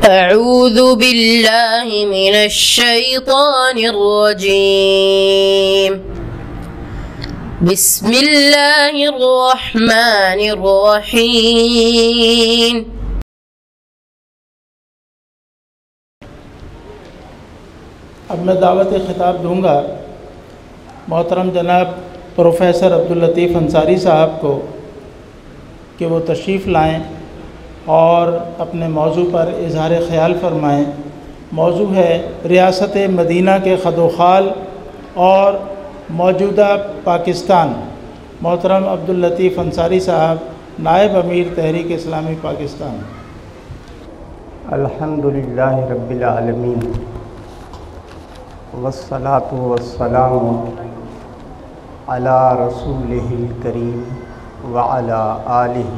أعوذ بالله من الشيطان الرجيم بسم الله الرحمن الرحيم اب میں دعوت خطاب دوں گا محترم جناب پروفیسر عبداللطیف انصاری صاحب کو کہ وہ تشریف لائیں اور اپنے موضوع پر اظہار خیال فرمائیں۔ موضوع ہے ریاست مدینہ کے خد و خال اور موجودہ پاکستان۔ محترم عبداللطیف انصاری صاحب، نائب امیر تحریک اسلامی پاکستان۔ الحمدللہ رب العالمین والصلاة والسلام علی رسولہ الکریم وعلی آلہ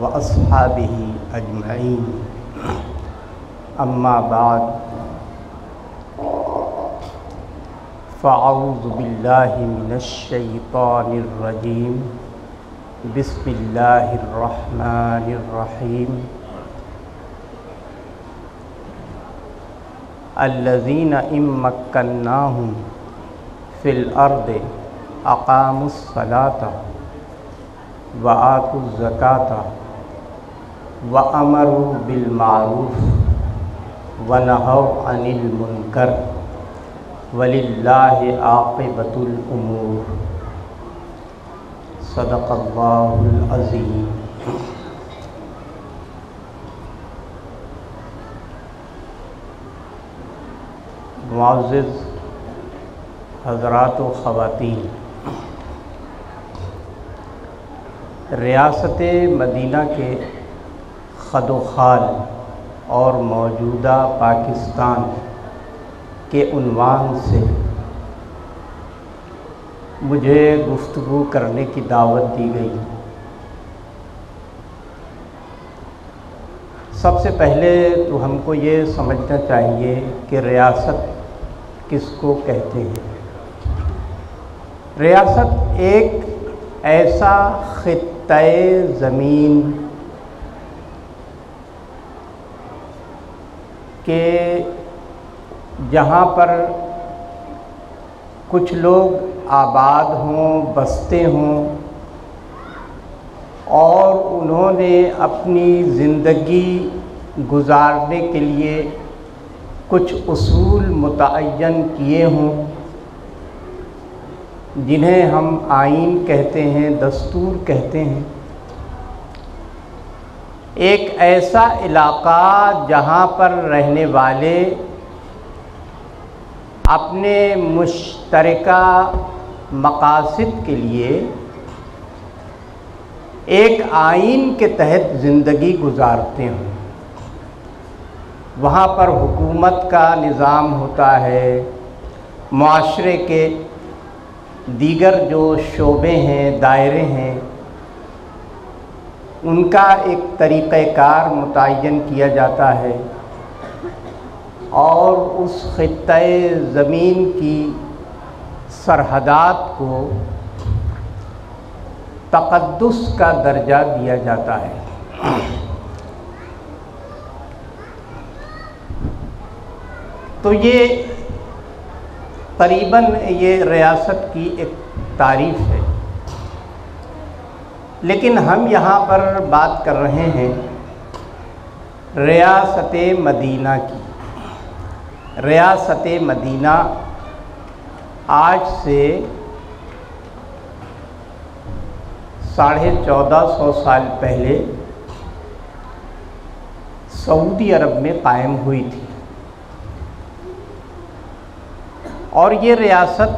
واصحابہ اجمعین، اما بعد، فاعوذ باللہ من الشیطان الرجیم، بسم اللہ الرحمن الرحیم۔ الذین ان مکناہم فی الارض اقاموا الصلاۃ وآتوا الزکاۃ وامروا بالمعروف ونہوا عن المنکر وللہ عاقبۃ الامور۔ صدق اللہ العظیم۔ معزز حضرات و خواتین، ریاست مدینہ کے خد و خال اور موجودہ پاکستان کے عنوان سے مجھے گفتگو کرنے کی دعوت دی گئی۔ سب سے پہلے تو ہم کو یہ سمجھنا چاہیے کہ ریاست کس کو کہتے ہیں۔ ریاست ایک ایسا خطۂ زمین کہ جہاں پر کچھ لوگ آباد ہوں، بستے ہوں، اور انہوں نے اپنی زندگی گزارنے کے لیے کچھ اصول متعین کیے ہوں، جنہیں ہم آئین کہتے ہیں، دستور کہتے ہیں۔ ایک ایسا علاقہ جہاں پر رہنے والے اپنے مشترکہ مقاصد کے لیے ایک آئین کے تحت زندگی گزارتے ہیں۔ وہاں پر حکومت کا نظام ہوتا ہے، معاشرے کے دیگر جو شعبے ہیں، دائرے ہیں، ان کا ایک طریقہ کار متعین کیا جاتا ہے، اور اس خطۂ زمین کی سرحدات کو تقدس کا درجہ دیا جاتا ہے۔ تو یہ قریباً یہ ریاست کی ایک تعریف ہے، لیکن ہم یہاں پر بات کر رہے ہیں ریاست مدینہ کی۔ ریاست مدینہ آج سے 1450 سال پہلے سعودی عرب میں قائم ہوئی تھی، اور یہ ریاست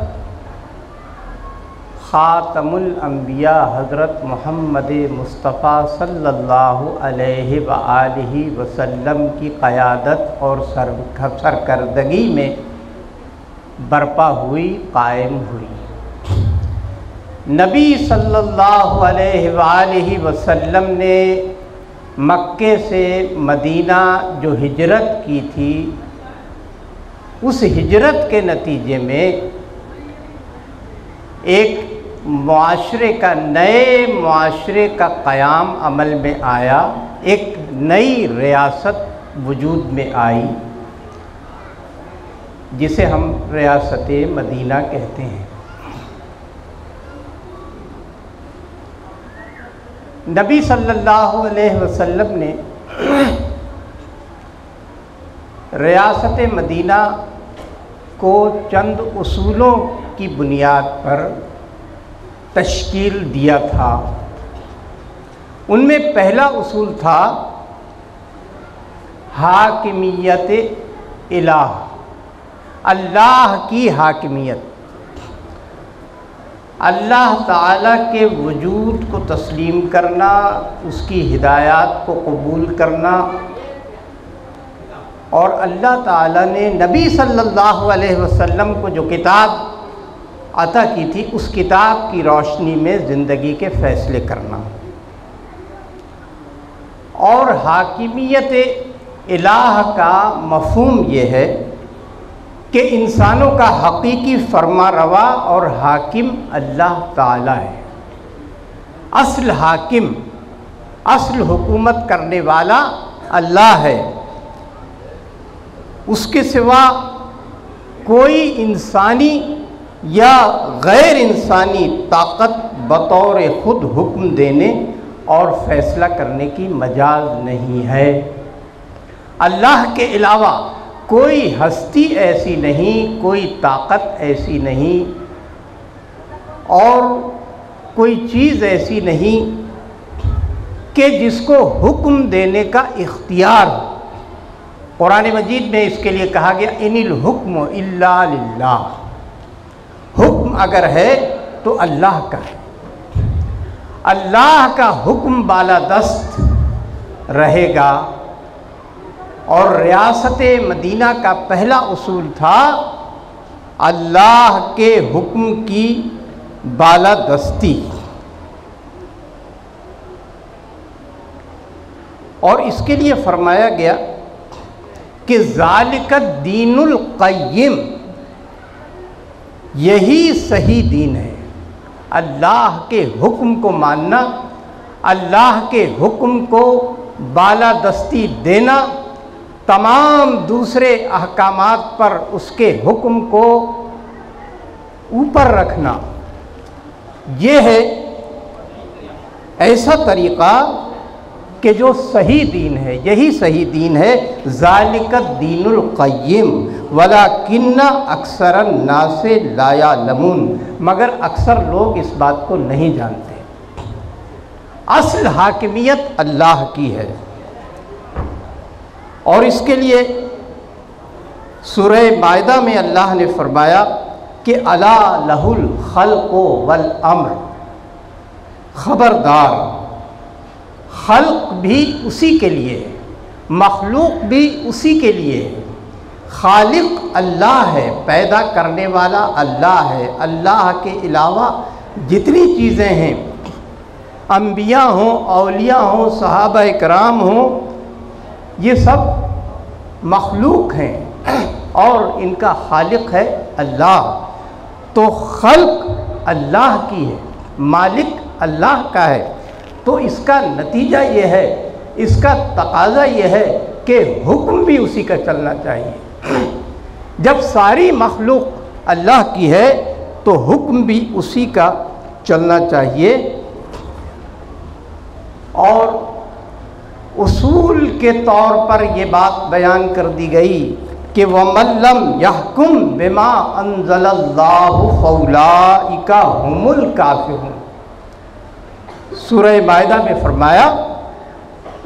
خاتم الانبیاء حضرت محمد مصطفیٰ صلی اللہ علیہ وآلہ وسلم کی قیادت اور سرکردگی میں برپا ہوئی، قائم ہوئی۔ نبی صلی اللہ علیہ وآلہ وسلم نے مکے سے مدینہ جو ہجرت کی تھی، اس ہجرت کے نتیجے میں ایک نئے معاشرے کا قیام عمل میں آیا، ایک نئی ریاست وجود میں آئی جسے ہم ریاست مدینہ کہتے ہیں۔ نبی صلی اللہ علیہ وسلم نے ریاست مدینہ کو چند اصولوں کی بنیاد پر تشکیل دیا تھا۔ ان میں پہلا اصول تھا حاکمیت الہ، اللہ کی حاکمیت، اللہ تعالیٰ کے وجود کو تسلیم کرنا، اس کی ہدایات کو قبول کرنا، اور اللہ تعالیٰ نے نبی صلی اللہ علیہ وسلم کو جو کتاب عطا کی تھی اس کتاب کی روشنی میں زندگی کے فیصلے کرنا۔ اور حاکمیت الہ کا مفہوم یہ ہے کہ انسانوں کا حقیقی فرما روا اور حاکم اللہ تعالیٰ ہے۔ اصل حاکم، اصل حکومت کرنے والا اللہ ہے، اس کے سوا کوئی انسانی یا غیر انسانی طاقت بطور خود حکم دینے اور فیصلہ کرنے کی مجال نہیں ہے۔ اللہ کے علاوہ کوئی ہستی ایسی نہیں، کوئی طاقت ایسی نہیں، اور کوئی چیز ایسی نہیں کہ جس کو حکم دینے کا اختیار ہو۔ قرآن مجید میں اس کے لیے کہا گیا ان الحکم الا للہ، حکم اگر ہے تو اللہ کا ہے۔ اللہ کا حکم بالادست رہے گا، اور ریاست مدینہ کا پہلا اصول تھا اللہ کے حکم کی بالادستی۔ اور اس کے لیے فرمایا گیا کہ ذالک الدین القیم، یہی صحیح دین ہے۔ اللہ کے حکم کو ماننا، اللہ کے حکم کو بالادستی دینا، تمام دوسرے احکامات پر اس کے حکم کو اوپر رکھنا، یہ ہے ایسا طریقہ کہ جو صحیح دین ہے، یہی صحیح دین ہے۔ ذالک الدین القیم ولکن اکثر الناس لا یعلمون، مگر اکثر لوگ اس بات کو نہیں جانتے۔ اصل حاکمیت اللہ کی ہے، اور اس کے لیے سورہ مائدہ میں اللہ نے فرمایا کہ الا لہ الخلق والامر، خبردار، خلق بھی اسی کے لیے ہے، مخلوق بھی اسی کے لیے ہے۔ خالق اللہ ہے، پیدا کرنے والا اللہ ہے۔ اللہ کے علاوہ جتنی چیزیں ہیں، انبیاء ہوں، اولیاء ہوں، صحابہ کرام ہوں، یہ سب مخلوق ہیں اور ان کا خالق ہے اللہ۔ تو خلق اللہ کی ہے، مالک اللہ کا ہے، تو اس کا نتیجہ یہ ہے، اس کا تقاضا یہ ہے کہ حکم بھی اسی کا چلنا چاہیے۔ جب ساری مخلوق اللہ کی ہے تو حکم بھی اسی کا چلنا چاہیے۔ اور اصول کے طور پر یہ بات بیان کر دی گئی کہ وَمَن لَّمْ يَحْكُم بِمَا أَنزَلَ اللَّهُ فَأُولَٰئِكَ هُمُ الْكَافِرُونَ۔ سورہ مائدہ میں فرمایا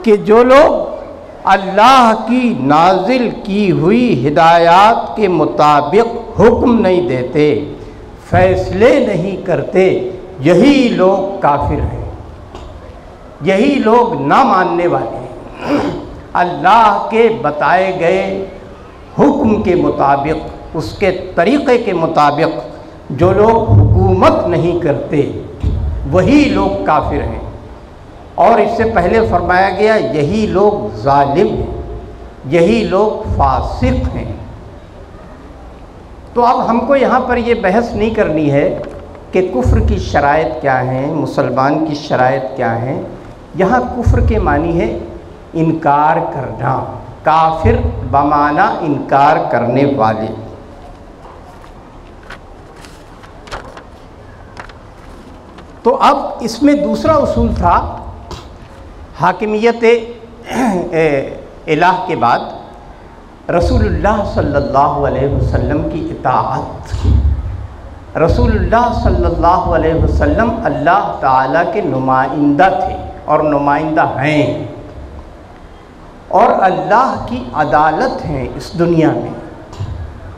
کہ جو لوگ اللہ کی نازل کی ہوئی ہدایات کے مطابق حکم نہیں دیتے، فیصلے نہیں کرتے، یہی لوگ کافر ہیں، یہی لوگ نہ ماننے والے ہیں۔ اللہ کے بتائے گئے حکم کے مطابق، اس کے طریقے کے مطابق جو لوگ حکومت نہیں کرتے وہی لوگ کافر ہیں۔ اور اس سے پہلے فرمایا گیا یہی لوگ ظالم ہیں، یہی لوگ فاسق ہیں۔ تو اب ہم کو یہاں پر یہ بحث نہیں کرنی ہے کہ کفر کی شرائط کیا ہیں، مسلمان کی شرائط کیا ہیں۔ یہاں کفر کے معنی ہے انکار کرنا، کافر بمعنی انکار کرنے والے۔ تو اب اس میں دوسرا اصول تھا حاکمیت الہ کے بعد رسول اللہ صلی اللہ علیہ وسلم کی اطاعت۔ رسول اللہ صلی اللہ علیہ وسلم اللہ تعالیٰ کے نمائندہ تھے اور نمائندہ ہیں، اور اللہ کی عدالت ہیں اس دنیا میں،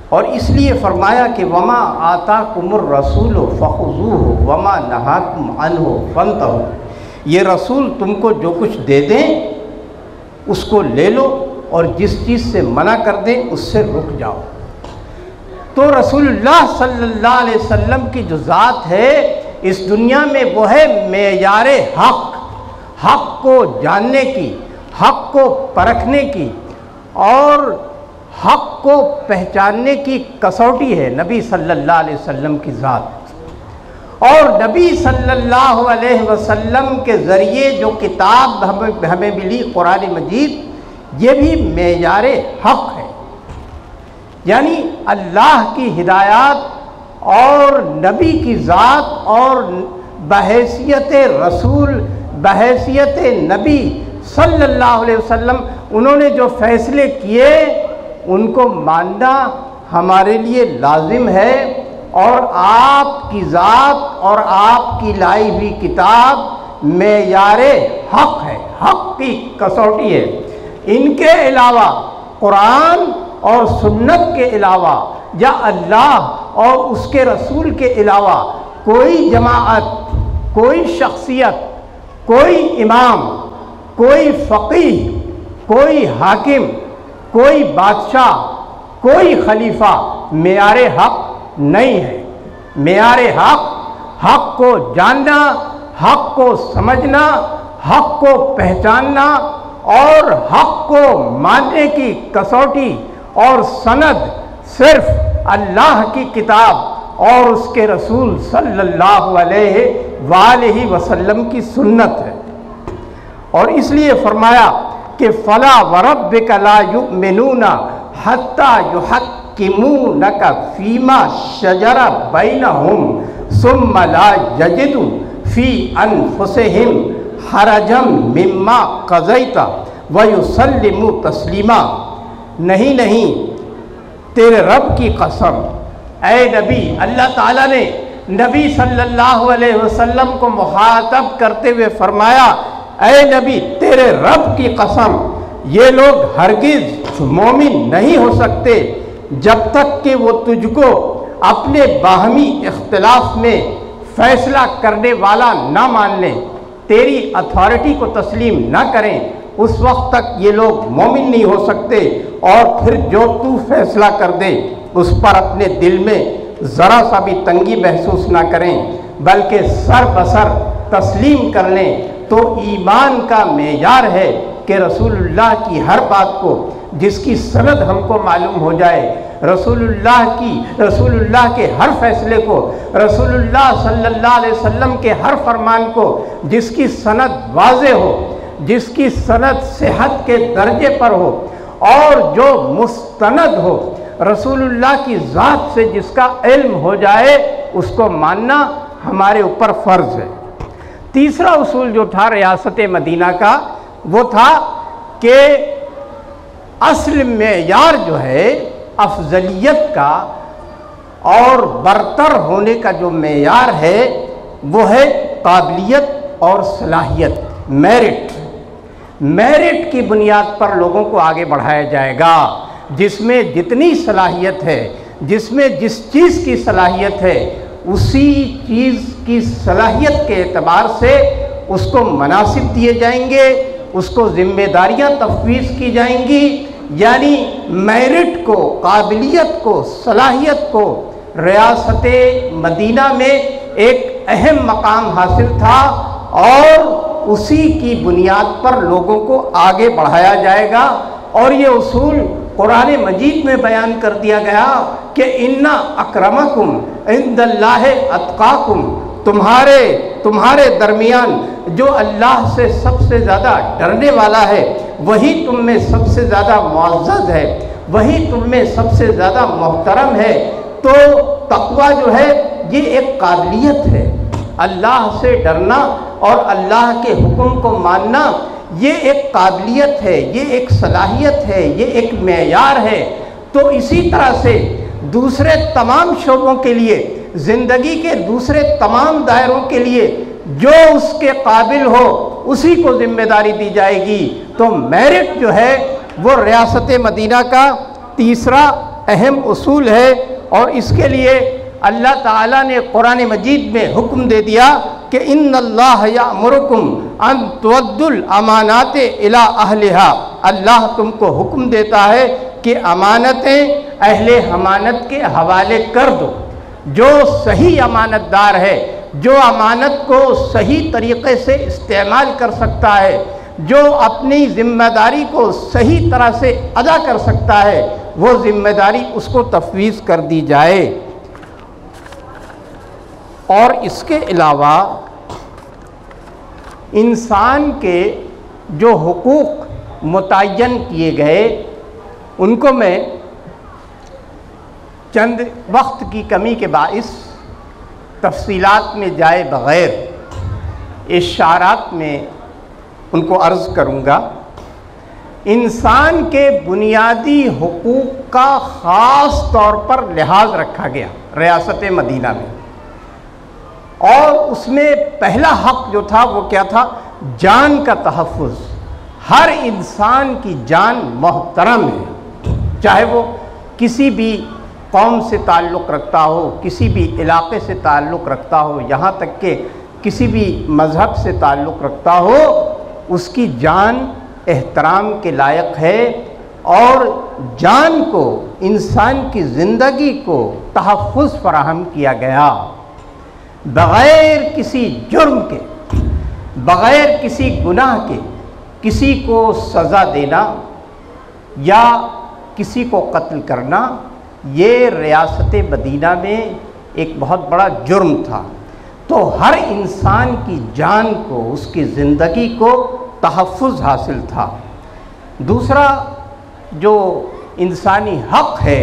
اور اس لیے فرمایا کہ وما آتاکم الرسول فخذوہ وما نہاکم عنہ فانتہوا، یہ رسول تم کو جو کچھ دے دیں اس کو لے لو، اور جس چیز سے منع کر دیں اس سے رک جاؤ۔ تو رسول اللہ صلی اللہ علیہ وسلم کی جو ذات ہے اس دنیا میں وہ ہے معیار حق، حق کو جاننے کی، حق کو پرکھنے کی اور حق کو پہچاننے کی کسوٹی ہے نبی صلی اللہ علیہ وسلم کی ذات۔ اور نبی صلی اللہ علیہ وسلم کے ذریعے جو کتاب ہمیں ملی قرآن مجید، یہ بھی معیار حق ہے، یعنی اللہ کی ہدایات اور نبی کی ذات، اور بحیثیت رسول، بحیثیت نبی صلی اللہ علیہ وسلم انہوں نے جو فیصلے کیے ان کو ماننا ہمارے لیے لازم ہے، اور آپ کی ذات اور آپ کی لائی ہوئی کتاب معیار حق ہے، حق کی کسوٹی ہے۔ ان کے علاوہ قرآن اور سنت کے علاوہ یا اللہ اور اس کے رسول کے علاوہ کوئی جماعت، کوئی شخصیت، کوئی امام، کوئی فقیہ، کوئی حاکم، کوئی بادشاہ، کوئی خلیفہ معیار حق نہیں ہے۔ معیار حق، حق کو جاننا، حق کو سمجھنا، حق کو پہچاننا اور حق کو ماننے کی کسوٹی اور سند صرف اللہ کی کتاب اور اس کے رسول صلی اللہ علیہ وآلہ وسلم کی سنت ہے۔ اور اس لیے فرمایا کہ فلا وربک لا یؤمنون حتی یحکمونک فیما شجر بینہم ثم لا یجدوا فی انفسہم حرجا مما قضیت ویسلموا تسلیما۔ نہیں تیرے رب کی قسم، اے نبی، اللہ تعالیٰ نے نبی صلی اللہ علیہ وسلم کو مخاطب کرتے ہوئے فرمایا، اے نبی تیرے رب کی قسم، یہ لوگ ہرگز مومن نہیں ہو سکتے جب تک کہ وہ تجھ کو اپنے باہمی اختلاف میں فیصلہ کرنے والا نہ مان لیں، تیری اتھارٹی کو تسلیم نہ کریں، اس وقت تک یہ لوگ مومن نہیں ہو سکتے۔ اور پھر جو تو فیصلہ کر دے اس پر اپنے دل میں ذرا سا بھی تنگی محسوس نہ کریں، بلکہ سر بسر تسلیم کر لیں۔ تو ایمان کا معیار ہے کہ رسول اللہ کی ہر بات کو، جس کی سند ہم کو معلوم ہو جائے، رسول اللہ کے ہر فیصلے کو، رسول اللہ صلی اللہ علیہ وسلم کے ہر فرمان کو، جس کی سند واضح ہو، جس کی سند صحت کے درجے پر ہو، اور جو مستند ہو، رسول اللہ کی ذات سے جس کا علم ہو جائے، اس کو ماننا ہمارے اوپر فرض ہے۔ تیسرا اصول جو تھا ریاست مدینہ کا، وہ تھا کہ اصل معیار جو ہے افضلیت کا اور برتر ہونے کا جو معیار ہے وہ ہے قابلیت اور صلاحیت، میرٹ کی بنیاد پر لوگوں کو آگے بڑھایا جائے گا۔ جس میں جتنی صلاحیت ہے، جس میں جس چیز کی صلاحیت ہے، اسی چیز کی صلاحیت کے اعتبار سے اس کو مناصب دیے جائیں گے، اس کو ذمہ داریاں تفویض کی جائیں گی۔ یعنی میرٹ کو، قابلیت کو، صلاحیت کو ریاست مدینہ میں ایک اہم مقام حاصل تھا، اور اسی کی بنیاد پر لوگوں کو آگے بڑھایا جائے گا۔ اور یہ اصول قرآن مجید میں بیان کر دیا گیا کہ اِنَّ أَكْرَمَكُمْ عِنْدَ اللَّهِ أَتْقَاكُمْ، تمہارے درمیان جو اللہ سے سب سے زیادہ ڈرنے والا ہے وہی تم میں سب سے زیادہ معزز ہے، وہی تم میں سب سے زیادہ محترم ہے۔ تو تقویٰ جو ہے یہ ایک قابلیت ہے، اللہ سے ڈرنا اور اللہ کے حکم کو ماننا یہ ایک قابلیت ہے، یہ ایک صلاحیت ہے، یہ ایک معیار ہے۔ تو اسی طرح سے دوسرے تمام شعبوں کے لیے، زندگی کے دوسرے تمام دائروں کے لیے جو اس کے قابل ہو اسی کو ذمہ داری دی جائے گی۔ تو میرٹ جو ہے وہ ریاست مدینہ کا تیسرا اہم اصول ہے، اور اس کے لیے اللہ تعالیٰ نے قرآن مجید میں حکم دے دیا کہ ان اللہ یأمرکم ان تؤدوا الامانات الی اہلہا، اللہ تم کو حکم دیتا ہے کہ امانتیں اہل امانت کے حوالے کر دو۔ جو صحیح امانت دار ہے، جو امانت کو صحیح طریقے سے استعمال کر سکتا ہے، جو اپنی ذمہ داری کو صحیح طرح سے ادا کر سکتا ہے، وہ ذمہ داری اس کو تفویض کر دی جائے۔ اور اس کے علاوہ انسان کے جو حقوق متعین کیے گئے ان کو میں چند وقت کی کمی کے باعث تفصیلات میں جائے بغیر اشارات میں ان کو عرض کروں گا۔ انسان کے بنیادی حقوق کا خاص طور پر لحاظ رکھا گیا ریاست مدینہ میں، اور اس میں پہلا حق جو تھا وہ کیا تھا؟ جان کا تحفظ۔ ہر انسان کی جان محترم ہے، چاہے وہ کسی بھی قوم سے تعلق رکھتا ہو، کسی بھی علاقے سے تعلق رکھتا ہو، یہاں تک کہ کسی بھی مذہب سے تعلق رکھتا ہو، اس کی جان احترام کے لائق ہے۔ اور جان کو، انسان کی زندگی کو تحفظ فراہم کیا گیا، بغیر کسی جرم کے، بغیر کسی گناہ کے کسی کو سزا دینا یا کسی کو قتل کرنا یہ ریاست مدینہ میں ایک بہت بڑا جرم تھا۔ تو ہر انسان کی جان کو، اس کی زندگی کو تحفظ حاصل تھا۔ دوسرا جو انسانی حق ہے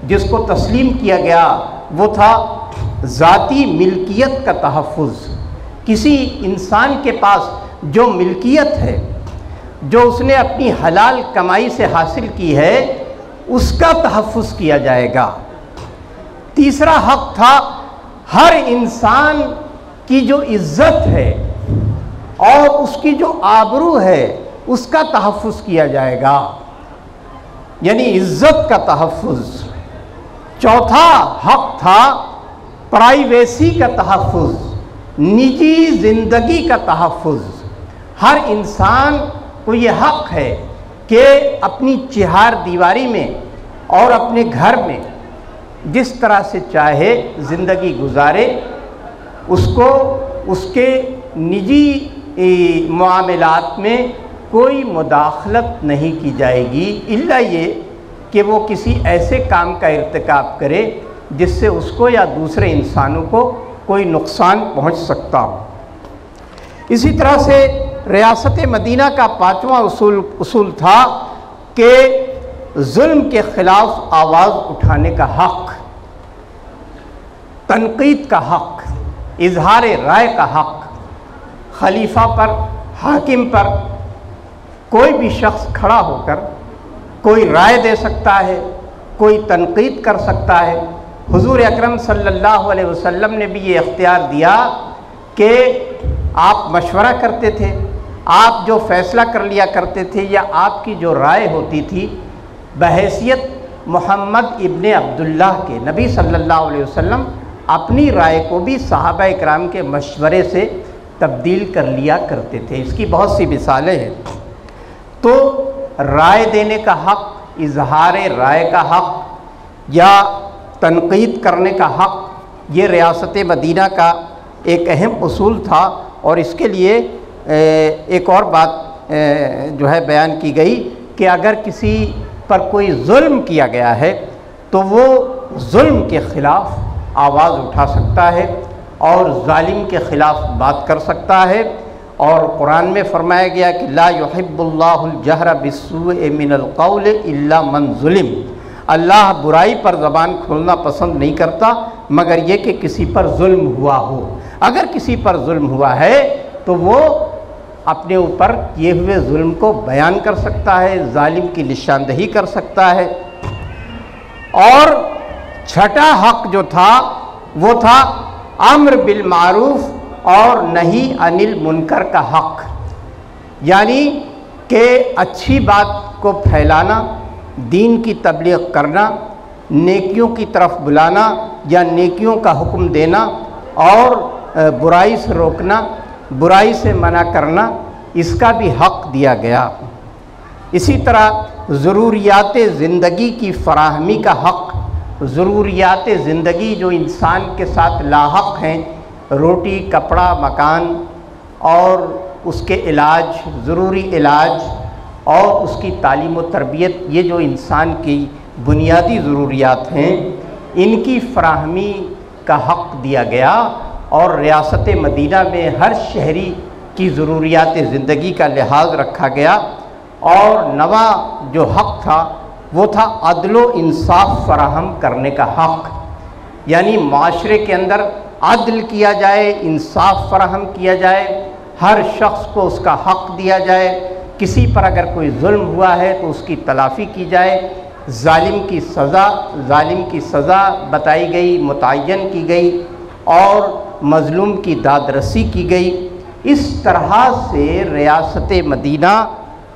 جس کو تسلیم کیا گیا وہ تھا ذاتی ملکیت کا تحفظ۔ کسی انسان کے پاس جو ملکیت ہے، جو اس نے اپنی حلال کمائی سے حاصل کی ہے، اس کا تحفظ کیا جائے گا۔ تیسرا حق تھا ہر انسان کی جو عزت ہے اور اس کی جو آبرو ہے اس کا تحفظ کیا جائے گا، یعنی عزت کا تحفظ۔ چوتھا حق تھا پرائیویسی کا تحفظ، نجی زندگی کا تحفظ۔ ہر انسان کو یہ حق ہے کہ اپنی چہار دیواری میں اور اپنے گھر میں جس طرح سے چاہے زندگی گزارے، اس کو اس کے نجی معاملات میں کوئی مداخلت نہیں کی جائے گی، الا یہ کہ وہ کسی ایسے کام کا ارتکاب کرے جس سے اس کو یا دوسرے انسانوں کو کوئی نقصان پہنچ سکتا ہو۔ اسی طرح سے ریاست مدینہ کا پانچواں اصول تھا کہ ظلم کے خلاف آواز اٹھانے کا حق، تنقید کا حق، اظہار رائے کا حق۔ خلیفہ پر، حاکم پر کوئی بھی شخص کھڑا ہو کر کوئی رائے دے سکتا ہے، کوئی تنقید کر سکتا ہے۔ حضور اکرم صلی اللہ علیہ وسلم نے بھی یہ اختیار دیا کہ آپ مشورہ کرتے تھے، آپ جو فیصلہ کر لیا کرتے تھے یا آپ کی جو رائے ہوتی تھی بحیثیت محمد ابن عبداللہ کے، نبی صلی اللہ علیہ وسلم اپنی رائے کو بھی صحابہ اکرام کے مشورے سے تبدیل کر لیا کرتے تھے۔ اس کی بہت سی مثالیں ہیں۔ تو رائے دینے کا حق، اظہار رائے کا حق یا تنقید کرنے کا حق، یہ ریاست مدینہ کا ایک اہم اصول تھا۔ اور اس کے لیے ایک اور بات جو ہے بیان کی گئی کہ اگر کسی پر کوئی ظلم کیا گیا ہے تو وہ ظلم کے خلاف آواز اٹھا سکتا ہے۔ اور ظالم کے خلاف بات کر سکتا ہے۔ اور قرآن میں فرمایا گیا کہ لا يحب اللہ الجہر بالسوء من القول الا من ظلم، اللہ برائی پر زبان کھولنا پسند نہیں کرتا مگر یہ کہ کسی پر ظلم ہوا ہو۔ اگر کسی پر ظلم ہوا ہے تو وہ اپنے اوپر کیے ہوئے ظلم کو بیان کر سکتا ہے، ظالم کی نشاندہی کر سکتا ہے۔ اور چھٹا حق جو تھا وہ تھا امر بالمعروف اور نہی عن المنکر کا حق، یعنی کہ اچھی بات کو پھیلانا، دین کی تبلیغ کرنا، نیکیوں کی طرف بلانا یا نیکیوں کا حکم دینا اور برائی سے روکنا، برائی سے منع کرنا، اس کا بھی حق دیا گیا۔ اسی طرح ضروریات زندگی کی فراہمی کا حق، ضروریات زندگی جو انسان کے ساتھ لاحق ہیں، روٹی، کپڑا، مکان اور اس کے علاج، ضروری علاج اور اس کی تعلیم و تربیت، یہ جو انسان کی بنیادی ضروریات ہیں ان کی فراہمی کا حق دیا گیا۔ اور ریاست مدینہ میں ہر شہری کی ضروریات زندگی کا لحاظ رکھا گیا۔ اور نواں جو حق تھا وہ تھا عدل و انصاف فراہم کرنے کا حق، یعنی معاشرے کے اندر عدل کیا جائے، انصاف فراہم کیا جائے، ہر شخص کو اس کا حق دیا جائے، کسی پر اگر کوئی ظلم ہوا ہے تو اس کی تلافی کی جائے، ظالم کی سزا بتائی گئی، متعین کی گئی اور مظلوم کی داد رسی کی گئی۔ اس طرح سے ریاست مدینہ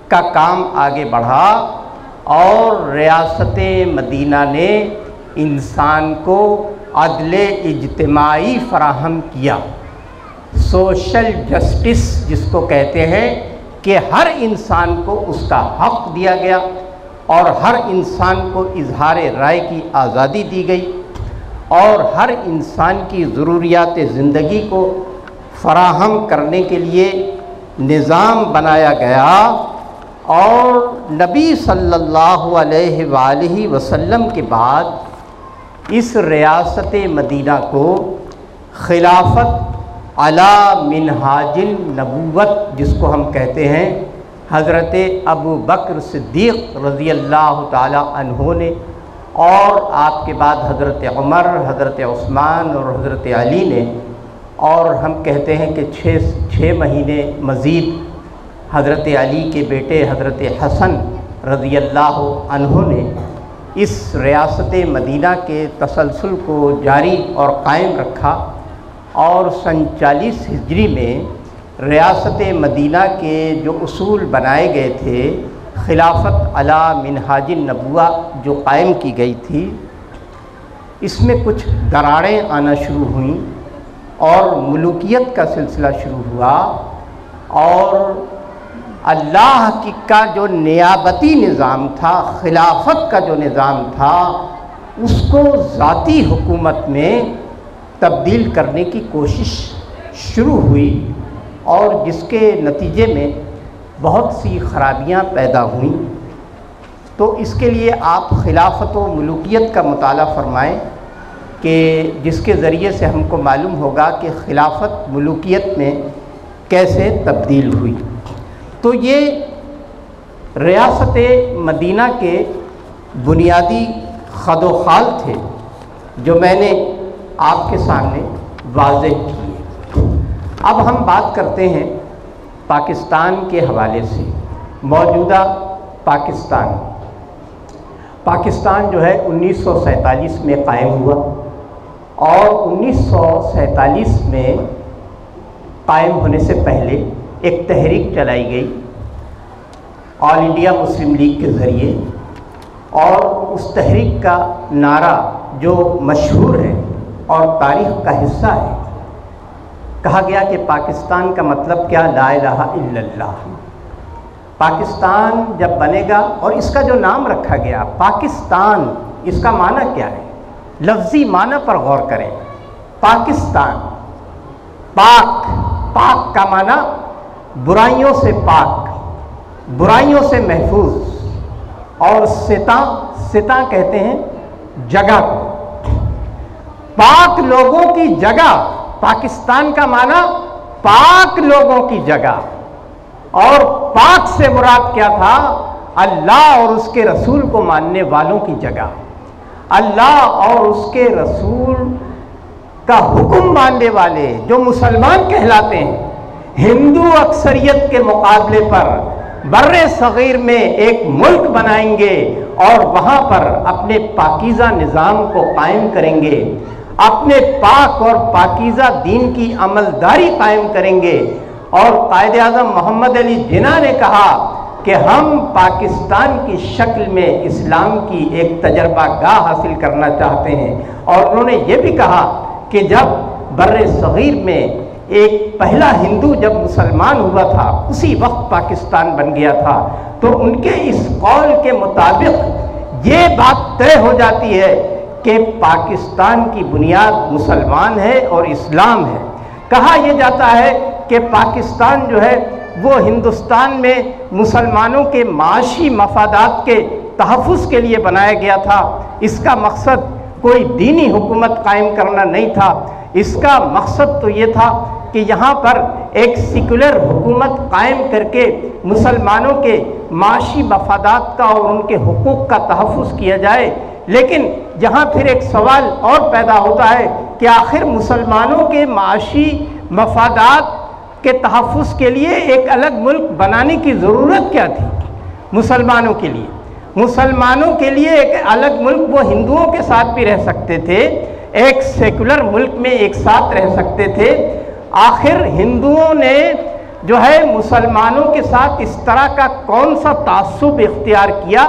کا کام آگے بڑھا اور ریاست مدینہ نے انسان کو عدل اجتماعی فراہم کیا، سوشل جسٹس جس کو کہتے ہیں، کہ ہر انسان کو اس کا حق دیا گیا اور ہر انسان کو اظہار رائے کی آزادی دی گئی اور ہر انسان کی ضروریات زندگی کو فراہم کرنے کے لیے نظام بنایا گیا۔ اور نبی صلی اللہ علیہ وآلہ وسلم کے بعد اس ریاست مدینہ کو خلافت علی منہاج النبوت جس کو ہم کہتے ہیں، حضرت ابو بکر صدیق رضی اللہ تعالی عنہ نے، اور آپ کے بعد حضرت عمر، حضرت عثمان اور حضرت علی نے، اور ہم کہتے ہیں کہ 6 مہینے مزید حضرت علی کے بیٹے حضرت حسن رضی اللہ عنہ نے اس ریاست مدینہ کے تسلسل کو جاری اور قائم رکھا۔ اور سن 40 ہجری میں ریاست مدینہ کے جو اصول بنائے گئے تھے، خلافت علی منہاج النبوہ جو قائم کی گئی تھی، اس میں کچھ دراڑیں آنا شروع ہوئیں اور ملوکیت کا سلسلہ شروع ہوا، اور اللہ کا جو نیابتی نظام تھا، خلافت کا جو نظام تھا، اس کو ذاتی حکومت میں تبدیل کرنے کی کوشش شروع ہوئی، اور جس کے نتیجے میں بہت سی خرابیاں پیدا ہوئیں۔ تو اس کے لیے آپ خلافت و ملوکیت کا مطالعہ فرمائیں کہ جس کے ذریعے سے ہم کو معلوم ہوگا کہ خلافت ملوکیت میں کیسے تبدیل ہوئی۔ تو یہ ریاست مدینہ کے بنیادی خد و خال تھے جو میں نے آپ کے سامنے واضح کیے۔ اب ہم بات کرتے ہیں پاکستان کے حوالے سے۔ موجودہ پاکستان جو ہے 1947 میں قائم ہوا، اور 1947 میں قائم ہونے سے پہلے ایک تحریک چلائی گئی آل انڈیا مسلم لیگ کے ذریعے، اور اس تحریک کا نعرہ جو مشہور ہے اور تاریخ کا حصہ ہے، کہا گیا کہ پاکستان کا مطلب کیا؟ لا الہ الا اللہ۔ پاکستان جب بنے گا، اور اس کا جو نام رکھا گیا پاکستان، اس کا معنی کیا ہے؟ لفظی معنی پر غور کریں۔ پاکستان، پاک کا معنی برائیوں سے پاک، برائیوں سے محفوظ، اور ستا کہتے ہیں جگہ کو۔ پاک لوگوں کی جگہ پاکستان کا معنی پاک لوگوں کی جگہ، اور پاک سے مراد کیا تھا؟ اللہ اور اس کے رسول کو ماننے والوں کی جگہ، اللہ اور اس کے رسول کا حکم ماننے والے جو مسلمان کہلاتے ہیں، ہندو اکثریت کے مقابلے پر بر صغیر میں ایک ملک بنائیں گے اور وہاں پر اپنے پاکیزہ نظام کو قائم کریں گے، اپنے پاک اور پاکیزہ دین کی عملداری قائم کریں گے۔ اور قائد اعظم محمد علی جناح نے کہا کہ ہم پاکستان کی شکل میں اسلام کی ایک تجربہ گاہ حاصل کرنا چاہتے ہیں، اور انہوں نے یہ بھی کہا کہ جب بر صغیر میں ایک پہلا ہندو جب مسلمان ہوا تھا اسی وقت پاکستان بن گیا تھا، تو ان کے اس قول کے مطابق یہ بات طے ہو جاتی ہے کہ پاکستان کی بنیاد مسلمان ہے اور اسلام ہے۔ کہا یہ جاتا ہے کہ پاکستان جو ہے وہ ہندوستان میں مسلمانوں کے معاشی مفادات کے تحفظ کے لیے بنایا گیا تھا۔ اس کا مقصد کوئی دینی حکومت قائم کرنا نہیں تھا، اس کا مقصد تو یہ تھا کہ یہاں پر ایک سیکولر حکومت قائم کر کے مسلمانوں کے معاشی مفادات کا اور ان کے حقوق کا تحفظ کیا جائے۔ لیکن یہاں پھر ایک سوال اور پیدا ہوتا ہے کہ آخر مسلمانوں کے معاشی مفادات کے تحفظ کے لیے ایک الگ ملک بنانے کی ضرورت کیا تھی؟ مسلمانوں کے لیے، مسلمانوں کے لیے ایک الگ ملک، وہ ہندوؤں کے ساتھ بھی رہ سکتے تھے، ایک سیکولر ملک میں ایک ساتھ رہ سکتے تھے۔ آخر ہندوؤں نے جو ہے مسلمانوں کے ساتھ اس طرح کا کون سا تعصب اختیار کیا،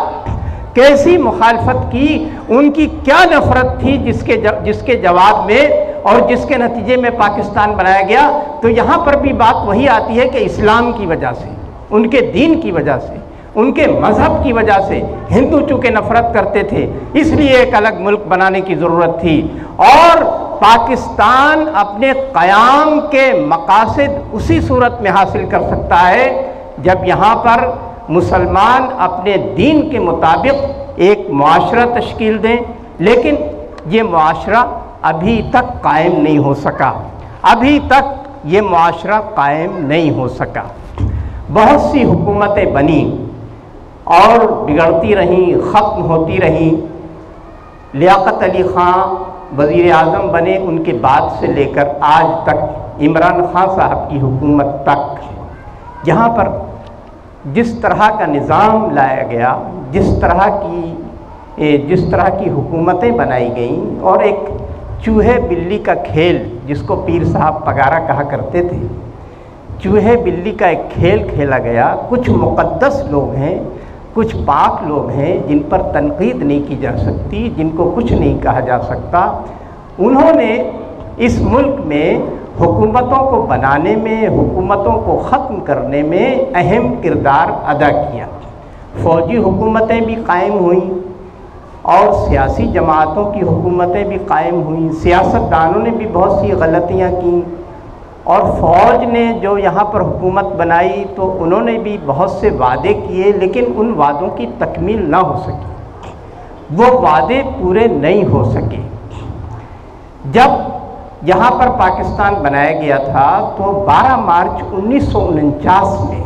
کیسی مخالفت کی، ان کی کیا نفرت تھی جس کے جواب میں اور جس کے نتیجے میں پاکستان بنایا گیا؟ تو یہاں پر بھی بات وہی آتی ہے کہ اسلام کی وجہ سے، ان کے دین کی وجہ سے، ان کے مذہب کی وجہ سے ہندو چونکہ نفرت کرتے تھے، اس لیے ایک الگ ملک بنانے کی ضرورت تھی۔ اور پاکستان اپنے قیام کے مقاصد اسی صورت میں حاصل کر سکتا ہے جب یہاں پر مسلمان اپنے دین کے مطابق ایک معاشرہ تشکیل دیں، لیکن یہ معاشرہ ابھی تک قائم نہیں ہو سکا، ابھی تک یہ معاشرہ قائم نہیں ہو سکا۔ بہت سی حکومتیں بنی اور بگڑتی رہیں، ختم ہوتی رہیں۔ لیاقت علی خان وزیر اعظم بنے، ان کے بعد سے لے کر آج تک عمران خان صاحب کی حکومت تک، یہاں پر جس طرح کا نظام لایا گیا، جس طرح کی حکومتیں بنائی گئیں، اور ایک چوہے بلی کا کھیل جس کو پیر صاحب پگارا کہا کرتے تھے، چوہے بلی کا ایک کھیل کھیلا گیا۔ کچھ مقدس لوگ ہیں، کچھ پاک لوگ ہیں جن پر تنقید نہیں کی جا سکتی، جن کو کچھ نہیں کہا جا سکتا، انہوں نے اس ملک میں حکومتوں کو بنانے میں، حکومتوں کو ختم کرنے میں اہم کردار ادا کیا۔ فوجی حکومتیں بھی قائم ہوئیں اور سیاسی جماعتوں کی حکومتیں بھی قائم ہوئیں، سیاستدانوں نے بھی بہت سی غلطیاں کیں، اور فوج نے جو یہاں پر حکومت بنائی تو انہوں نے بھی بہت سے وعدے کیے، لیکن ان وعدوں کی تکمیل نہ ہو سکی، وہ وعدے پورے نہیں ہو سکے۔ جب یہاں پر پاکستان بنایا گیا تھا تو 12 مارچ 1949 میں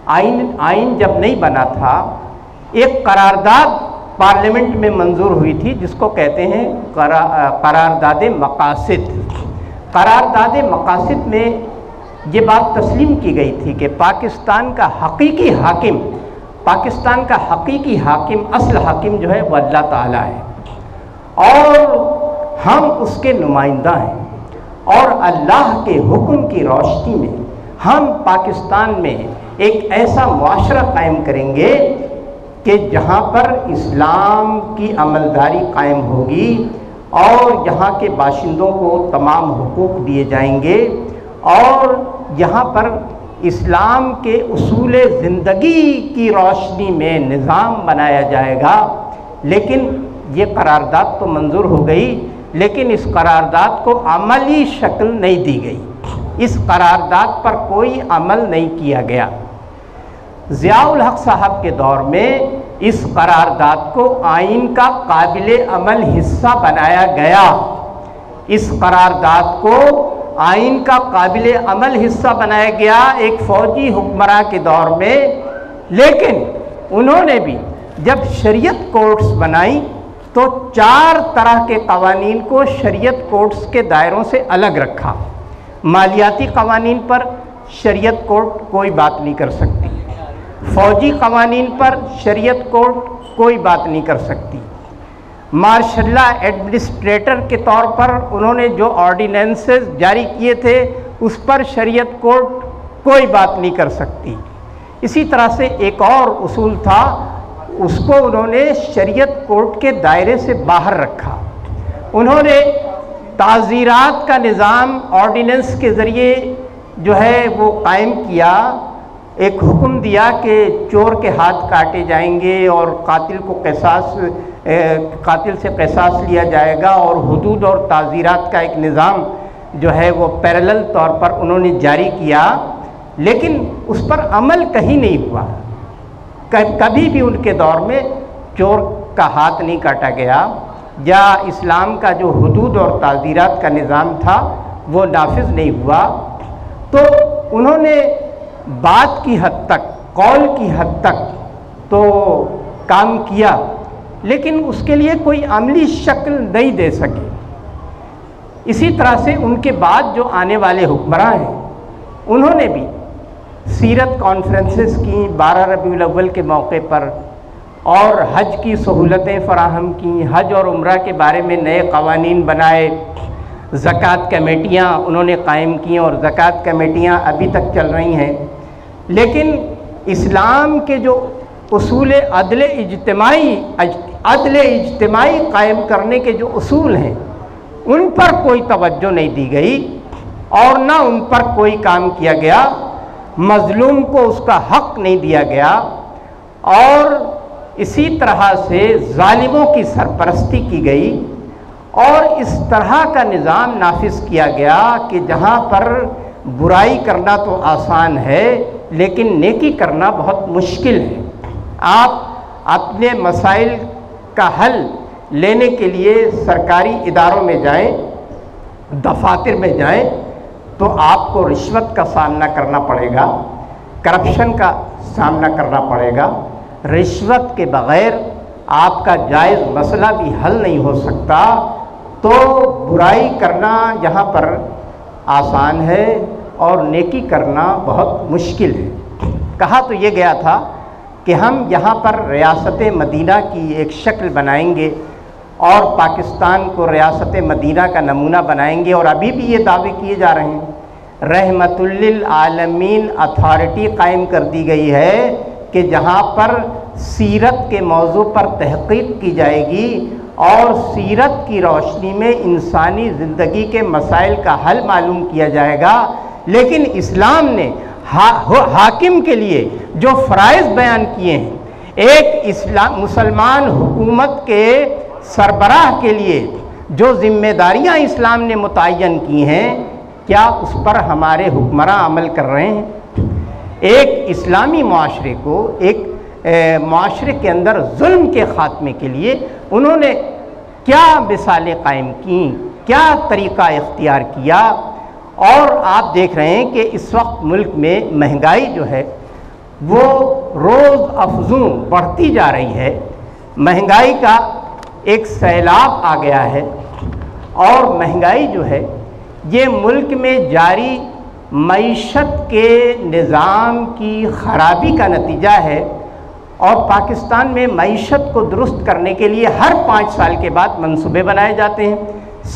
آئین جب نہیں بنا تھا، ایک قرارداد پارلیمنٹ میں منظور ہوئی تھی جس کو کہتے ہیں قرارداد مقاصد۔ قرارداد مقاصد میں یہ بات تسلیم کی گئی تھی کہ پاکستان کا حقیقی حاکم، اصل حاکم جو ہے وہ اللہ تعالیٰ ہے، اور ہم اس کے نمائندہ ہیں، اور اللہ کے حکم کی روشنی میں ہم پاکستان میں ایک ایسا معاشرہ قائم کریں گے کہ جہاں پر اسلام کی عملداری قائم ہوگی اور یہاں کے باشندوں کو تمام حقوق دیے جائیں گے، اور یہاں پر اسلام کے اصول زندگی کی روشنی میں نظام بنایا جائے گا۔ لیکن یہ قرارداد تو منظور ہو گئی، لیکن اس قرارداد کو عملی شکل نہیں دی گئی، اس قرارداد پر کوئی عمل نہیں کیا گیا۔ ضیاء الحق صاحب کے دور میں اس قرارداد کو آئین کا قابل عمل حصہ بنایا گیا، اس قرارداد کو آئین کا قابل عمل حصہ بنایا گیا ایک فوجی حکمراں کے دور میں، لیکن انہوں نے بھی جب شریعت کورٹس بنائیں تو 4 طرح کے قوانین کو شریعت کورٹس کے دائروں سے الگ رکھا۔ مالیاتی قوانین پر شریعت کورٹ کوئی بات نہیں کر سکتی، فوجی قوانین پر شریعت کورٹ کوئی بات نہیں کر سکتی، مارشل لا ایڈمنسٹریٹر کے طور پر انہوں نے جو آرڈیننسز جاری کیے تھے اس پر شریعت کورٹ کوئی بات نہیں کر سکتی۔ اسی طرح سے ایک اور اصول تھا، اس کو انہوں نے شریعت کورٹ کے دائرے سے باہر رکھا۔ انہوں نے تعزیرات کا نظام آرڈیننس کے ذریعے جو ہے وہ قائم کیا، ایک حکم دیا کہ چور کے ہاتھ کاٹے جائیں گے اور قاتل سے قصاص لیا جائے گا، اور حدود اور تعزیرات کا ایک نظام جو ہے وہ پیرلل طور پر انہوں نے جاری کیا، لیکن اس پر عمل کہیں نہیں ہوا۔ کبھی بھی ان کے دور میں چور کا ہاتھ نہیں کاٹا گیا، یا اسلام کا جو حدود اور تعزیرات کا نظام تھا وہ نافذ نہیں ہوا۔ تو انہوں نے بات کی حد تک، قول کی حد تک تو کام کیا، لیکن اس کے لیے کوئی عملی شکل نہیں دے سکے۔ اسی طرح سے ان کے بعد جو آنے والے حکمراں ہیں انہوں نے بھی سیرت کانفرنسز کی 12 ربیع الاول کے موقع پر، اور حج کی سہولتیں فراہم کی، حج اور عمرہ کے بارے میں نئے قوانین بنائے، زکوٰۃ کمیٹیاں انہوں نے قائم کی اور زکوٰۃ کمیٹیاں ابھی تک چل رہی ہیں۔ لیکن اسلام کے جو اصول عدل اجتماعی قائم کرنے کے جو اصول ہیں ان پر کوئی توجہ نہیں دی گئی، اور نہ ان پر کوئی کام کیا گیا، مظلوم کو اس کا حق نہیں دیا گیا، اور اسی طرح سے ظالموں کی سرپرستی کی گئی، اور اس طرح کا نظام نافذ کیا گیا کہ جہاں پر برائی کرنا تو آسان ہے لیکن نیکی کرنا بہت مشکل ہے۔ آپ اپنے مسائل کا حل لینے کے لیے سرکاری اداروں میں جائیں، دفاتر میں جائیں، تو آپ کو رشوت کا سامنا کرنا پڑے گا، کرپشن کا سامنا کرنا پڑے گا۔ رشوت کے بغیر آپ کا جائز مسئلہ بھی حل نہیں ہو سکتا۔ تو برائی کرنا یہاں پر آسان ہے اور نیکی کرنا بہت مشکل ہے۔ کہا تو یہ گیا تھا کہ ہم یہاں پر ریاست مدینہ کی ایک شکل بنائیں گے اور پاکستان کو ریاست مدینہ کا نمونہ بنائیں گے، اور ابھی بھی یہ دعوے کیے جا رہے ہیں۔ رحمت للعالمین اتھارٹی قائم کر دی گئی ہے کہ جہاں پر سیرت کے موضوع پر تحقیق کی جائے گی اور سیرت کی روشنی میں انسانی زندگی کے مسائل کا حل معلوم کیا جائے گا۔ لیکن اسلام نے حاکم کے لیے جو فرائض بیان کیے ہیں، ایک مسلمان حکومت کے سربراہ کے لیے جو ذمہ داریاں اسلام نے متعین کی ہیں، کیا اس پر ہمارے حکمراں عمل کر رہے ہیں؟ ایک اسلامی معاشرے کو، ایک معاشرے کے اندر ظلم کے خاتمے کے لیے انہوں نے کیا مثالیں قائم کیں، کیا طریقہ اختیار کیا؟ اور آپ دیکھ رہے ہیں کہ اس وقت ملک میں مہنگائی جو ہے وہ روز افزوں بڑھتی جا رہی ہے، مہنگائی کا ایک سیلاب آ گیا ہے، اور مہنگائی جو ہے یہ ملک میں جاری معیشت کے نظام کی خرابی کا نتیجہ ہے۔ اور پاکستان میں معیشت کو درست کرنے کے لیے ہر 5 سال کے بعد منصوبے بنائے جاتے ہیں۔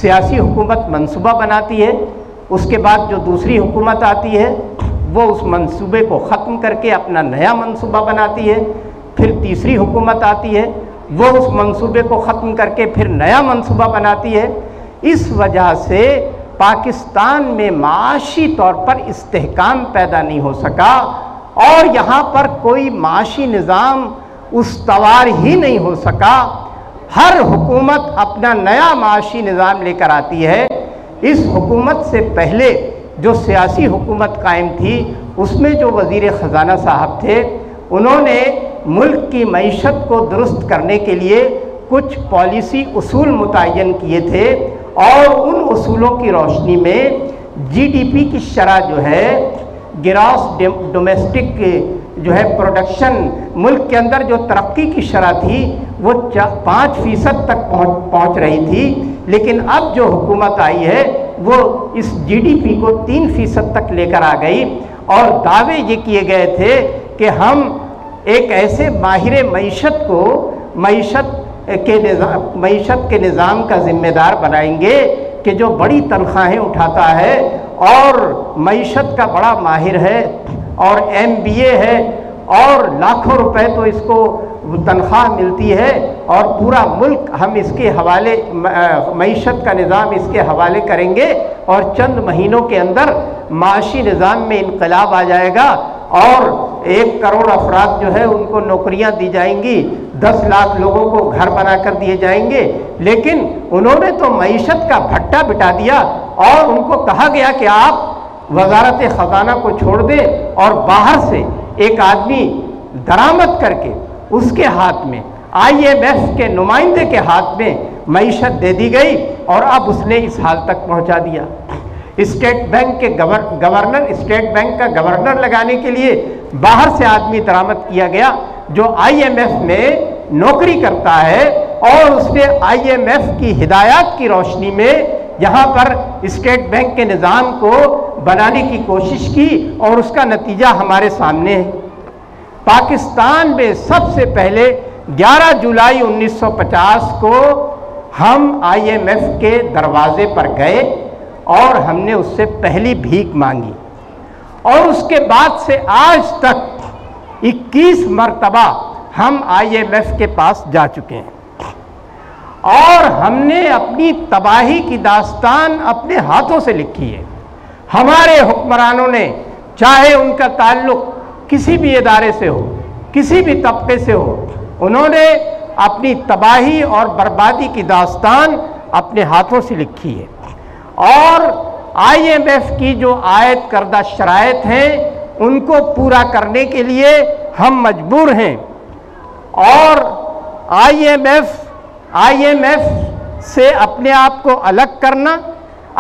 سیاسی حکومت منصوبہ بناتی ہے، اس کے بعد جو دوسری حکومت آتی ہے وہ اس منصوبے کو ختم کر کے اپنا نیا منصوبہ بناتی ہے، پھر تیسری حکومت آتی ہے، وہ اس منصوبے کو ختم کر کے پھر نیا منصوبہ بناتی ہے۔ اس وجہ سے پاکستان میں معاشی طور پر استحکام پیدا نہیں ہو سکا، اور یہاں پر کوئی معاشی نظام استوار ہی نہیں ہو سکا۔ ہر حکومت اپنا نیا معاشی نظام لے کر آتی ہے۔ اس حکومت سے پہلے جو سیاسی حکومت قائم تھی اس میں جو وزیر خزانہ صاحب تھے، انہوں نے ملک کی معیشت کو درست کرنے کے لیے کچھ پالیسی اصول متعین کیے تھے، اور ان اصولوں کی روشنی میں جی ڈی پی کی شرح جو ہے گراس ڈومیسٹک جو ہے پروڈکشن ملک کے اندر جو ترقی کی شرح تھی وہ 5% تک پہنچ رہی تھی، لیکن اب جو حکومت آئی ہے وہ اس جی ڈی پی کو 3% تک لے کر آ گئی، اور دعوے یہ کیے گئے تھے کہ ہم ایک ایسے ماہر معیشت کو معیشت کے نظام کا ذمہ دار بنائیں گے کہ جو بڑی تنخواہیں اٹھاتا ہے اور معیشت کا بڑا ماہر ہے اور MBA ہے اور لاکھوں روپے تو اس کو تنخواہ ملتی ہے، اور پورا ملک ہم اس کے حوالے معیشت کا نظام اس کے حوالے کریں گے، اور چند مہینوں کے اندر معاشی نظام میں انقلاب آ جائے گا، اور 1 کروڑ افراد جو ہے ان کو نوکریاں دی جائیں گی، 10 لاکھ لوگوں کو گھر بنا کر دیے جائیں گے۔ لیکن انہوں نے تو معیشت کا بھٹا بٹا دیا، اور ان کو کہا گیا کہ آپ وزارت خزانہ کو چھوڑ دیں اور باہر سے ایک آدمی درآمد کر کے اس کے ہاتھ میں IMF کے نمائندے کے ہاتھ میں معیشت دے دی گئی، اور اب اس نے اس حال تک پہنچا دیا۔ اسٹیٹ بینک کے اسٹیٹ بینک کا گورنر لگانے کے لیے باہر سے آدمی درآمد کیا گیا جو IMF میں نوکری کرتا ہے، اور اس نے IMF کی ہدایات کی روشنی میں یہاں پر اسٹیٹ بینک کے نظام کو بنانے کی کوشش کی، اور اس کا نتیجہ ہمارے سامنے ہے۔ پاکستان میں سب سے پہلے 11 جولائی 1950 کو ہم IMF کے دروازے پر گئے اور ہم نے اس سے پہلی بھیک مانگی، اور اس کے بعد سے آج تک 21 مرتبہ ہم IMF کے پاس جا چکے ہیں، اور ہم نے اپنی تباہی کی داستان اپنے ہاتھوں سے لکھی ہے۔ ہمارے حکمرانوں نے، چاہے ان کا تعلق کسی بھی ادارے سے ہو، کسی بھی طبقے سے ہو، انہوں نے اپنی تباہی اور بربادی کی داستان اپنے ہاتھوں سے لکھی ہے، اور IMF کی جو عائد کردہ شرائط ہیں ان کو پورا کرنے کے لیے ہم مجبور ہیں، اور IMF سے اپنے آپ کو الگ کرنا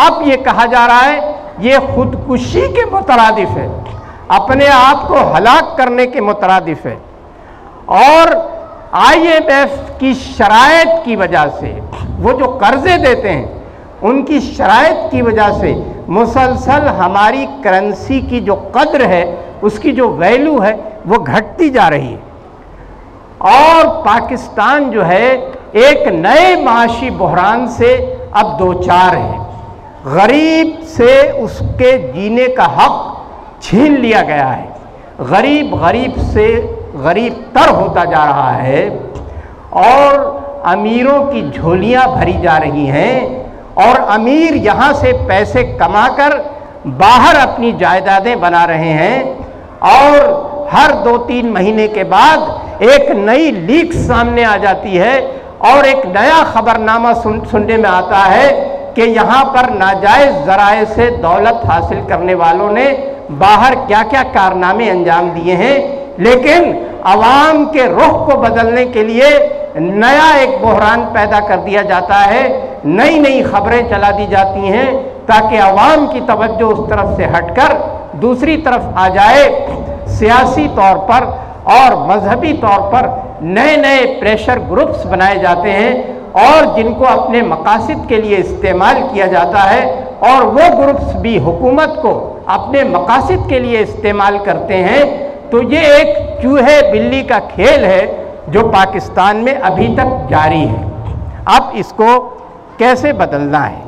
اب یہ کہا جا رہا ہے یہ خودکشی کے مترادف ہے، اپنے آپ کو ہلاک کرنے کے مترادف ہے، اور IMF کی شرائط کی وجہ سے، وہ جو قرضے دیتے ہیں ان کی شرائط کی وجہ سے مسلسل ہماری کرنسی کی جو قدر ہے، اس کی جو ویلیو ہے وہ گھٹتی جا رہی ہے، اور پاکستان جو ہے ایک نئے معاشی بحران سے اب دوچار ہے۔ غریب سے اس کے جینے کا حق چھین لیا گیا ہے، غریب سے غریب تر ہوتا جا رہا ہے، اور امیروں کی جھولیاں بھری جا رہی ہیں، اور امیر یہاں سے پیسے کما کر باہر اپنی جائیدادیں بنا رہے ہیں، اور ہر 2-3 مہینے کے بعد ایک نئی لیک سامنے آ جاتی ہے، اور ایک نیا خبرنامہ سننے میں آتا ہے کہ یہاں پر ناجائز ذرائع سے دولت حاصل کرنے والوں نے باہر کیا کیا کارنامے انجام دیے ہیں، لیکن عوام کے رخ کو بدلنے کے لیے نیا ایک بحران پیدا کر دیا جاتا ہے، نئی خبریں چلا دی جاتی ہیں تاکہ عوام کی توجہ اس طرف سے ہٹ کر دوسری طرف آ جائے۔ سیاسی طور پر اور مذہبی طور پر نئے پریشر گروپس بنائے جاتے ہیں، اور جن کو اپنے مقاصد کے لیے استعمال کیا جاتا ہے، اور وہ گروپس بھی حکومت کو اپنے مقاصد کے لیے استعمال کرتے ہیں۔ تو یہ ایک چوہے بلی کا کھیل ہے جو پاکستان میں ابھی تک جاری ہے۔ اب اس کو کیسے بدلنا ہے؟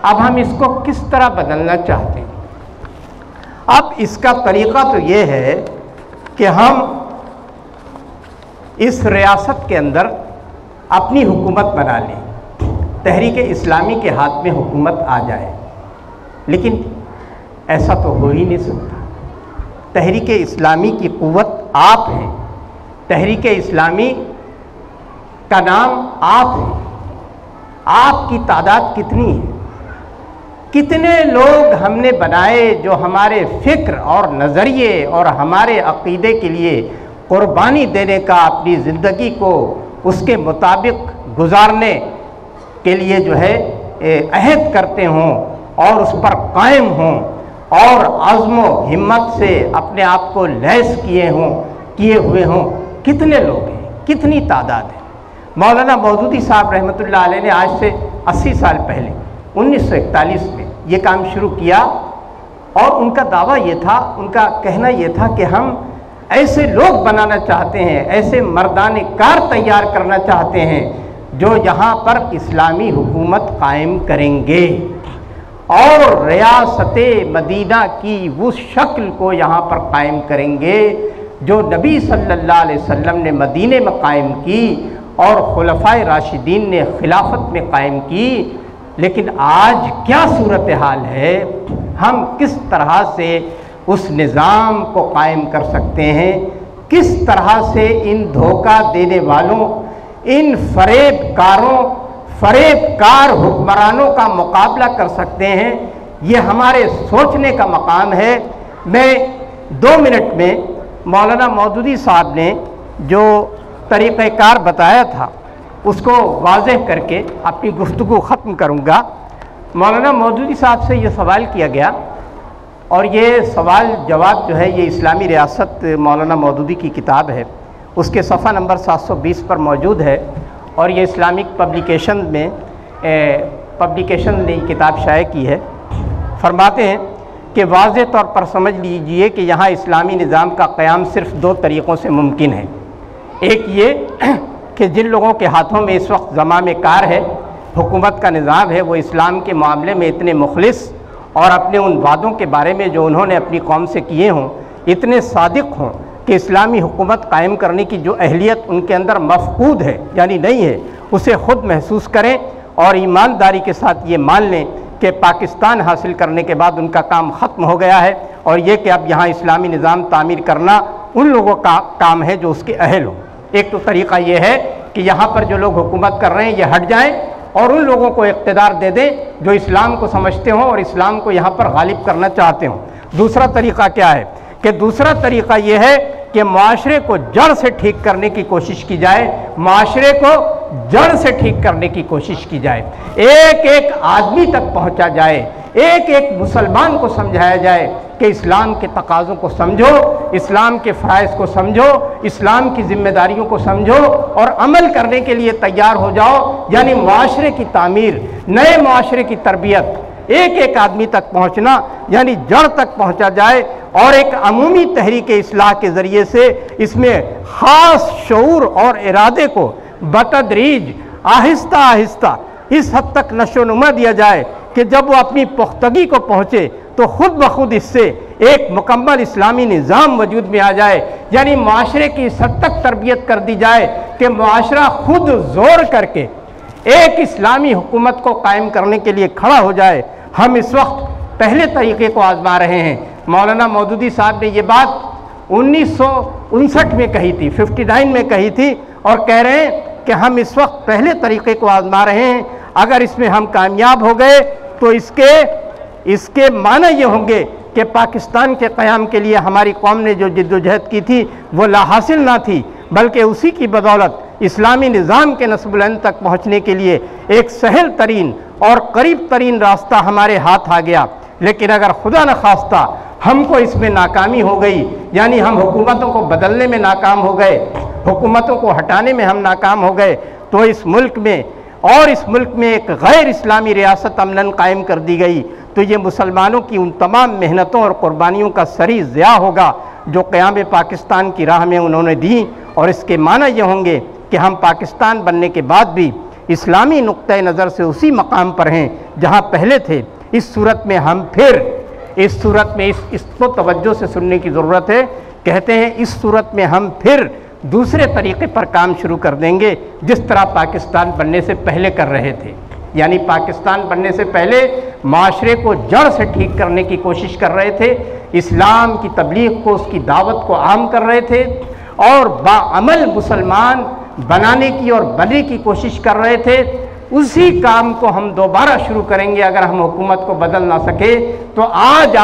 اب ہم اس کو کس طرح بدلنا چاہتے ہیں؟ اب اس کا طریقہ تو یہ ہے کہ ہم اس ریاست کے اندر اپنی حکومت بنا لیں، تحریک اسلامی کے ہاتھ میں حکومت آ جائے، لیکن ایسا تو ہو ہی نہیں سکتا۔ تحریک اسلامی کی قوت آپ ہیں، تحریک اسلامی کا نام آپ ہے، آپ کی تعداد کتنی ہے؟ کتنے لوگ ہم نے بنائے جو ہمارے فکر اور نظریے اور ہمارے عقیدے کے لیے قربانی دینے کا، اپنی زندگی کو اس کے مطابق گزارنے کے لیے جو ہے عہد کرتے ہوں، اور اس پر قائم ہوں اور عزم و ہمت سے اپنے آپ کو لیس کیے ہوئے ہوں، کتنے لوگ ہیں، کتنی تعداد ہے۔ مولانا مودودی صاحب رحمۃ اللہ علیہ نے آج سے 80 سال پہلے 1941 میں یہ کام شروع کیا، اور ان کا دعویٰ یہ تھا، ان کا کہنا یہ تھا کہ ہم ایسے لوگ بنانا چاہتے ہیں، ایسے مردان کار تیار کرنا چاہتے ہیں جو یہاں پر اسلامی حکومت قائم کریں گے اور ریاست مدینہ کی وہ شکل کو یہاں پر قائم کریں گے جو نبی صلی اللہ علیہ وسلم نے مدینے میں قائم کی اور خلفائے راشدین نے خلافت میں قائم کی۔ لیکن آج کیا صورتحال ہے، ہم کس طرح سے اس نظام کو قائم کر سکتے ہیں، کس طرح سے ان دھوکہ دینے والوں، ان فریب کار حکمرانوں کا مقابلہ کر سکتے ہیں، یہ ہمارے سوچنے کا مقام ہے۔ میں 2 منٹ میں مولانا مودودی صاحب نے جو طریقہ کار بتایا تھا اس کو واضح کر کے اپنی گفتگو ختم کروں گا۔ مولانا مودودی صاحب سے یہ سوال کیا گیا، اور یہ سوال جواب جو ہے یہ اسلامی ریاست مولانا مودودی کی کتاب ہے، اس کے صفحہ نمبر 720 پر موجود ہے، اور یہ اسلامک پبلیکیشن نے یہ کتاب شائع کی ہے۔ فرماتے ہیں کہ واضح طور پر سمجھ لیجئے کہ یہاں اسلامی نظام کا قیام صرف 2 طریقوں سے ممکن ہے۔ ایک یہ کہ جن لوگوں کے ہاتھوں میں اس وقت زمام کار ہے، حکومت کا نظام ہے، وہ اسلام کے معاملے میں اتنے مخلص اور اپنے ان وعدوں کے بارے میں جو انہوں نے اپنی قوم سے کیے ہوں اتنے صادق ہوں کہ اسلامی حکومت قائم کرنے کی جو اہلیت ان کے اندر مفقود ہے یعنی نہیں ہے، اسے خود محسوس کریں اور ایمانداری کے ساتھ یہ مان لیں کہ پاکستان حاصل کرنے کے بعد ان کا کام ختم ہو گیا ہے، اور یہ کہ اب یہاں اسلامی نظام تعمیر کرنا ان لوگوں کا کام ہے جو اس کے اہل ہوں۔ ایک تو طریقہ یہ ہے کہ یہاں پر جو لوگ حکومت کر رہے ہیں یہ ہٹ جائیں اور ان لوگوں کو اقتدار دے دیں جو اسلام کو سمجھتے ہوں اور اسلام کو یہاں پر غالب کرنا چاہتے ہوں۔ دوسرا طریقہ کیا ہے کہ دوسرا طریقہ یہ ہے کہ معاشرے کو جڑ سے ٹھیک کرنے کی کوشش کی جائے، معاشرے کو جڑ سے ٹھیک کرنے کی کوشش کی جائے، ایک ایک آدمی تک پہنچا جائے، ایک ایک مسلمان کو سمجھایا جائے کہ اسلام کے تقاضوں کو سمجھو، اسلام کے فرائض کو سمجھو، اسلام کی ذمہ داریوں کو سمجھو اور عمل کرنے کے لیے تیار ہو جاؤ۔ یعنی معاشرے کی تعمیر، نئے معاشرے کی تربیت، ایک ایک آدمی تک پہنچنا یعنی جڑ تک پہنچا جائے، اور ایک عمومی تحریک اصلاح کے ذریعے سے اس میں خاص شعور اور ارادے کو بتدریج آہستہ آہستہ اس حد تک نشو و نما دیا جائے کہ جب وہ اپنی پختگی کو پہنچے تو خود بخود اس سے ایک مکمل اسلامی نظام وجود میں آ جائے۔ یعنی معاشرے کی اس حد تک تربیت کر دی جائے کہ معاشرہ خود زور کر کے ایک اسلامی حکومت کو قائم کرنے کے لیے کھڑا ہو جائے۔ ہم اس وقت پہلے طریقے کو آزما رہے ہیں۔ مولانا مودودی صاحب نے یہ بات 1959 میں کہی تھی، 59 میں کہی تھی، اور کہہ رہے ہیں کہ ہم اس وقت پہلے طریقے کو آزما رہے ہیں۔ اگر اس میں ہم کامیاب ہو گئے تو اس کے معنی یہ ہوں گے کہ پاکستان کے قیام کے لیے ہماری قوم نے جو جد و جہد کی تھی وہ لا حاصل نہ تھی، بلکہ اسی کی بدولت اسلامی نظام کے نصب العین تک پہنچنے کے لیے ایک سہل ترین اور قریب ترین راستہ ہمارے ہاتھ آ گیا۔ لیکن اگر خدا نخواستہ ہم کو اس میں ناکامی ہو گئی، یعنی ہم حکومتوں کو بدلنے میں ناکام ہو گئے، حکومتوں کو ہٹانے میں ہم ناکام ہو گئے، تو اس ملک میں ایک غیر اسلامی ریاست عملاً قائم کر دی گئی، تو یہ مسلمانوں کی ان تمام محنتوں اور قربانیوں کا سری ضیاع ہوگا جو قیام پاکستان کی راہ میں انہوں نے دی، اور اس کے معنی یہ ہوں گے کہ ہم پاکستان بننے کے بعد بھی اسلامی نقطۂ نظر سے اسی مقام پر ہیں جہاں پہلے تھے۔ اس صورت میں اس کو توجہ سے سننے کی ضرورت ہے۔ کہتے ہیں اس صورت میں ہم پھر دوسرے طریقے پر کام شروع کر دیں گے جس طرح پاکستان بننے سے پہلے کر رہے تھے۔ یعنی پاکستان بننے سے پہلے معاشرے کو جڑ سے ٹھیک کرنے کی کوشش کر رہے تھے، اسلام کی تبلیغ کو، اس کی دعوت کو عام کر رہے تھے، اور باعمل مسلمان بنانے کی اور بننے کی کوشش کر رہے تھے۔ اسی کام کو ہم دوبارہ شروع کریں گے اگر ہم حکومت کو بدل نہ سکے۔ تو آج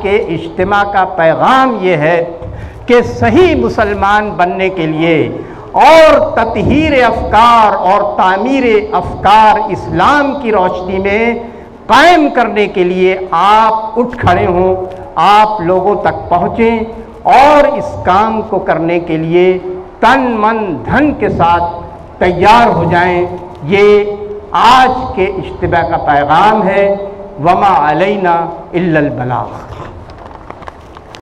کے اجتماع کا پیغام یہ ہے کہ صحیح مسلمان بننے کے لیے اور تطہیر افکار اور تعمیر افکار اسلام کی روشنی میں قائم کرنے کے لیے آپ اٹھ کھڑے ہوں، آپ لوگوں تک پہنچیں اور اس کام کو کرنے کے لیے تن من دھن کے ساتھ تیار ہو جائیں۔ یہ آج کے اجتماع کا پیغام ہے، وما علینا الا البلاغ۔